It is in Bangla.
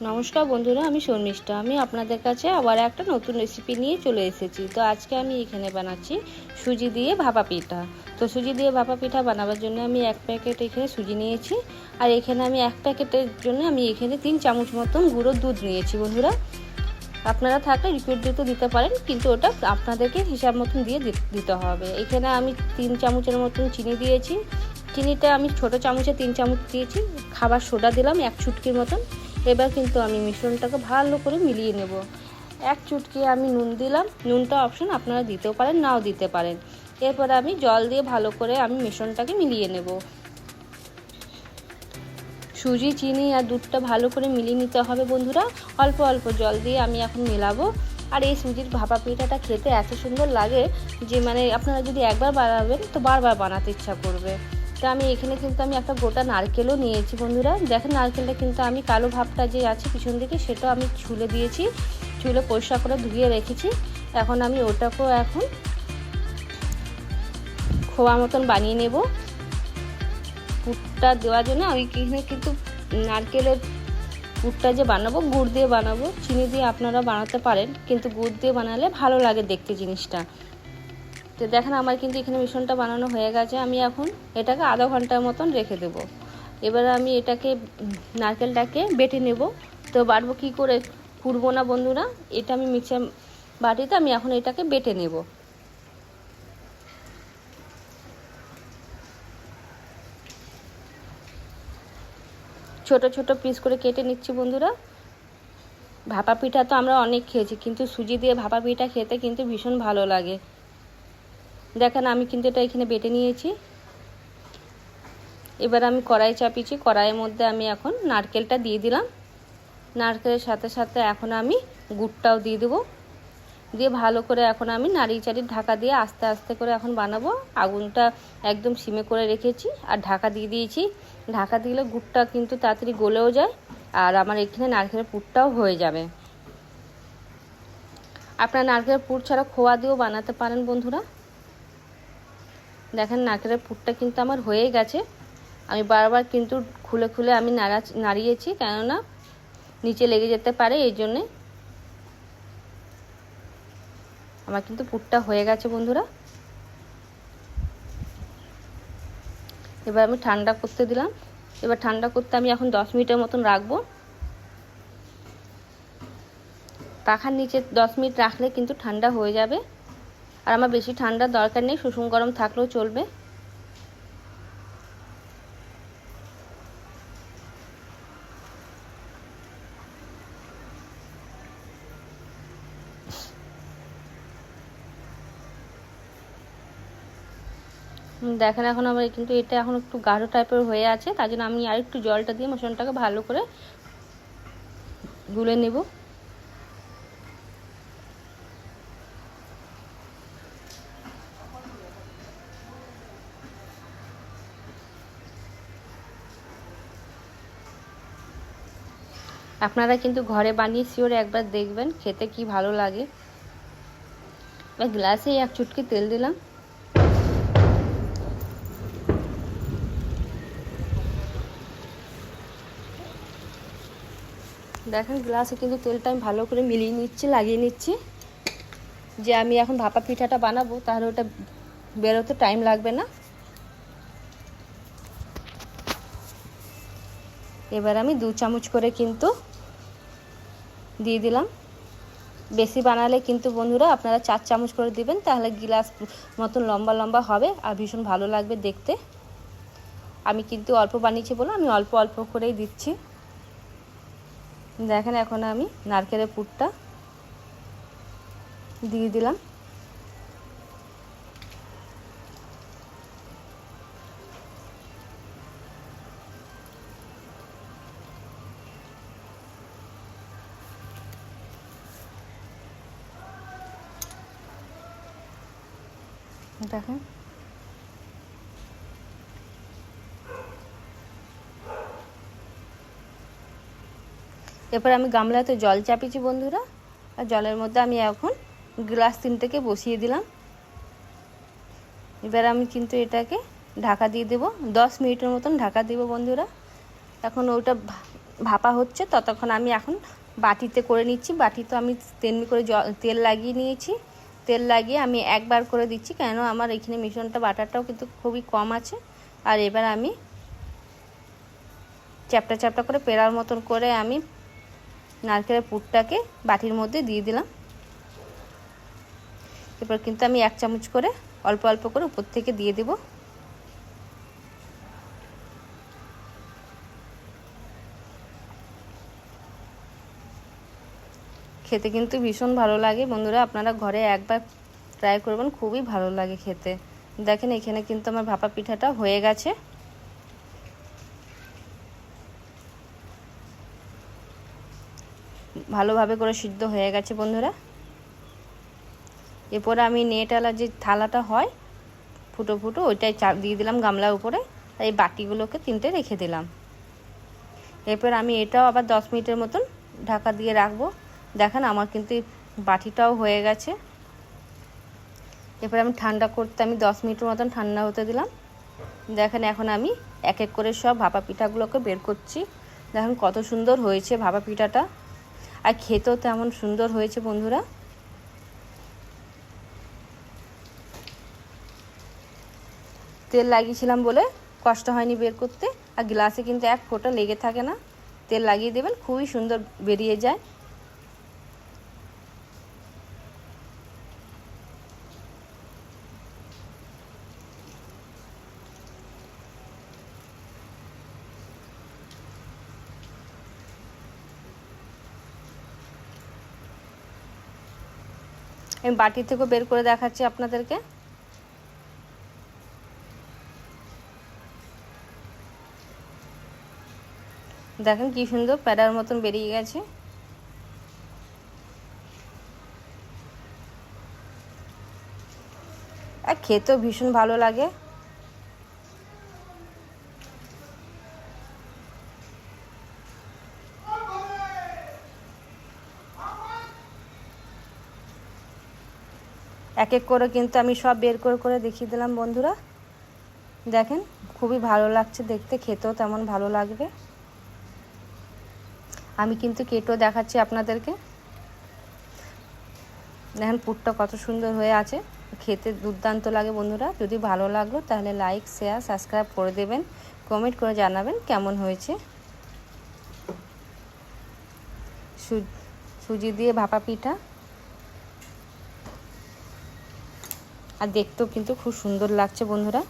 নমস্কার বন্ধুরা, আমি শর্মিষ্ঠা। আমি আপনাদের কাছে আবার একটা নতুন রেসিপি নিয়ে চলে এসেছি। তো আজকে আমি এখানে বানাচ্ছি সুজি দিয়ে ভাপা পিঠা। তো সুজি দিয়ে ভাপা পিঠা বানাবার জন্য আমি 1 প্যাকেট এখানে সুজি নিয়েছি। আর এখানে আমি 1 প্যাকেটের জন্য আমি এখানে 3 চামচ মতন গুঁড়ো দুধ নিয়েছি। বন্ধুরা, আপনারা থাকলে লিকুইড দুধও দিতে পারেন, কিন্তু ওটা আপনাদেরকে হিসাব মতন দিয়ে দিতে হবে। এখানে আমি 3 চামচের মতন চিনি দিয়েছি। চিনিটা আমি ছোট চামচে 3 চামচ দিয়েছি। খাবার সোডা দিলাম 1 চুটকির মতন। এবার কিন্তু আমি মিশ্রণটাকে ভালো করে মিলিয়ে নেব। 1 চুটকি আমি নুন দিলাম। নুনটা অপশন, আপনারা দিতেও পারেন, নাও দিতে পারেন। এরপর আমি জল দিয়ে ভালো করে আমি মিশ্রণটাকে মিলিয়ে নেব। সুজি, চিনি আর দুধটা ভালো করে মিলিয়ে নিতে হবে বন্ধুরা। অল্প অল্প জল দিয়ে আমি এখন মেলাবো। আর এই সুজির ভাপা পিঠাটা খেতে এত সুন্দর লাগে যে আপনারা যদি একবার বানাবেন তো বারবার বানাতে ইচ্ছা করবে। তো আমি এখানে কিন্তু আমি একটা গোটা নারকেলও নিয়েছি বন্ধুরা। দেখেন, নারকেলটা কিন্তু আমি কালো ভাবটা যে আছে পিছন দিকে সেটাও আমি ছুলে দিয়েছি। ছুলে পরিষ্কার করে ধুয়ে রেখেছি। এখন আমি ওটাকেও এখন খোয়া মতন বানিয়ে নেব। পুরটা দেওয়ার জন্য আমি এখানে কিন্তু নারকেলের পুরটা যে বানাবো গুড় দিয়ে বানাবো। চিনি দিয়ে আপনারা বানাতে পারেন, কিন্তু গুড় দিয়ে বানালে ভালো লাগে দেখতে জিনিসটা। তো দেখেন, আমার কিন্তু এখানে মিশ্রণটা বানানো হয়ে গেছে। আমি এখন এটাকে আধা ঘন্টার মতন রেখে দেব। এবার আমি এটাকে নারকেলটাকে বেটে নেব। তো বাটবো কী করে, পুড়বো না বন্ধুরা। এটা আমি মিক্সার বাটিতে আমি এখন এটাকে বেটে নেব। ছোট ছোট পিস করে কেটে নিচ্ছি বন্ধুরা। ভাপা পিঠা তো আমরা অনেক খেয়েছি, কিন্তু সুজি দিয়ে ভাপা পিঠা খেতে কিন্তু ভীষণ ভালো লাগে। দেখেন, আমি কিন্তু এটা এখানে বেটে নিয়েছি। এবার আমি কড়াই চাপিয়েছি। কড়াইয়ের মধ্যে আমি এখন নারকেলটা দিয়ে দিলাম। নারকেলের সাথে সাথে এখন আমি গুড়টাও দিয়ে দেবো। দিয়ে ভালো করে এখন আমি নাড়িয়ে চাড়িয়ে ঢাকা দিয়ে আস্তে আস্তে করে এখন বানাবো। আগুনটা একদম সিমে করে রেখেছি আর ঢাকা দিয়ে দিয়েছি। ঢাকা দিলে গুড়টা কিন্তু তাড়াতাড়ি গলেও যায়, আর আমার এখানে নারকেলের পুরটাও হয়ে যাবে। আপনারা নারকেলের পুর ছাড়া খোয়া দিয়েও বানাতে পারেন বন্ধুরা। দেখেন, নারকেলের পুরটা কিন্তু আমার হয়ে গেছে। আমি বারবার কিন্তু খুলে খুলে আমি নাড়িয়েছি, কেননা নিচে লেগে যেতে পারে, এই জন্যে। আমার কিন্তু পুরটা হয়ে গেছে বন্ধুরা। এবার আমি ঠান্ডা করতে দিলাম। এবার ঠান্ডা করতে আমি এখন 10 মিনিটের মতন রাখবো। পাখার নিচে 10 মিনিট রাখলে কিন্তু ঠান্ডা হয়ে যাবে। আর আমার বেশি ঠান্ডার দরকার নেই, সুষুম গরম থাকলেও চলবে। দেখেন, এখন আমার কিন্তু এটা এখন একটু গাঢ় টাইপের হয়ে আছে, তার জন্য আমি আর একটু জলটা দিয়ে মিশ্রণটাকে ভালো করে গুলে নেব। আপনারা কিন্তু ঘরে বানিয়ে শিওর একবার দেখবেন খেতে কি ভালো লাগে। এবার গ্লাসে 1 চুটকি তেল দিলাম। দেখেন, গ্লাসে কিন্তু তেলটা আমি ভালো করে মিলিয়ে নিচ্ছি, লাগিয়ে নিচ্ছি। যে আমি এখন ভাপা পিঠাটা বানাবো, তাহলে ওটা বেরোতে টাইম লাগবে না। এবার আমি 2 চামচ করে কিন্তু দিয়ে দিলাম। বেশি বানালে কিন্তু বন্ধুরা আপনারা 4 চামচ করে দিবেন, তাহলে গিলাস মতন লম্বা লম্বা হবে আর ভীষণ ভালো লাগবে দেখতে। আমি কিন্তু অল্প বানিয়েছি বলে আমি অল্প অল্প করেই দিচ্ছি। দেখেন, এখন আমি নারকেলের পুরটা দিয়ে দিলাম। দেখেন, এরপর আমি গামলাতে জল চাপিয়েছি বন্ধুরা। আর জলের মধ্যে আমি এখন গ্লাস 3টেকে বসিয়ে দিলাম। এবার আমি কিন্তু এটাকে ঢাকা দিয়ে দেব। 10 মিনিটের মতন ঢাকা দেব বন্ধুরা। এখন ওটা ভাপা হচ্ছে ততক্ষণ আমি এখন বাটিতে করে নিচ্ছি। বাটিতে আমি তেমনি করে তেল লাগিয়ে নিয়েছি। তেল লাগিয়ে আমি একবার করে দিচ্ছি, কেন আমার এখানে মিশ্রণটা বাটারটাও কিন্তু খুবই কম আছে। আর এবার আমি চ্যাপটা চ্যাপটা করে পেড়ার মতন করে আমি নারকেলের পুরটাকে বাটির মধ্যে দিয়ে দিলাম। এরপর কিন্তু আমি 1 চামচ করে অল্প অল্প করে উপর থেকে দিয়ে দেব। খেতে কিন্তু ভীষণ ভালো লাগে বন্ধুরা, আপনারা ঘরে একবার ট্রাই করবেন, খুবই ভালো লাগে খেতে। দেখেন এখানে কিন্তু আমার ভাপা পিঠাটা হয়ে গেছে। ভালোভাবে করে সিদ্ধ হয়ে গেছে বন্ধুরা। এরপরে আমি নেটওয়ালা যে থালাটা হয় ফুটো ফুটো, ওইটাই দিয়ে দিলাম গামলার উপরে। আর এই বাটিগুলোকে 3টে রেখে দিলাম। এরপর আমি এটাও আবার 10 মিনিটের মতন ঢাকা দিয়ে রাখবো। দেখেন আমার কিন্তু বাটিটাও হয়ে গেছে। এরপর আমি ঠান্ডা করতে আমি 10 মিনিটের মতন ঠান্ডা হতে দিলাম। দেখেন এখন আমি এক এক করে সব ভাপা পিঠাগুলোকে বের করছি। দেখেন কত সুন্দর হয়েছে ভাপা পিঠাটা, আর খেতেও তেমন সুন্দর হয়েছে বন্ধুরা। তেল লাগিয়েছিলাম বলে কষ্ট হয়নি বের করতে, আর গ্লাসে কিন্তু এক ফোঁটা লেগে থাকে না। তেল লাগিয়ে দেবেন, খুবই সুন্দর বেরিয়ে যায়। আমি বাটি থেকেও বের করে দেখাচ্ছি আপনাদেরকে। দেখেন কি সুন্দর প্যাডার মতন বেরিয়ে গেছে। আর খেতেও ভীষণ ভালো লাগে। এক এক করে কিন্তু আমি সব বের করে করে দেখিয়ে দিলাম বন্ধুরা। দেখেন খুবই ভালো লাগছে দেখতে, খেতেও তেমন ভালো লাগবে। আমি কিন্তু কেটেও দেখাচ্ছি আপনাদেরকে। দেখেন পুরটা কত সুন্দর হয়ে আছে, খেতে দুর্দান্ত লাগে বন্ধুরা। যদি ভালো লাগলো তাহলে লাইক শেয়ার সাবস্ক্রাইব করে দেবেন, কমেন্ট করে জানাবেন কেমন হয়েছে। সুজি দিয়ে ভাপা পিঠা, আর দেখতেও কিন্তু খুব সুন্দর লাগছে বন্ধুরা।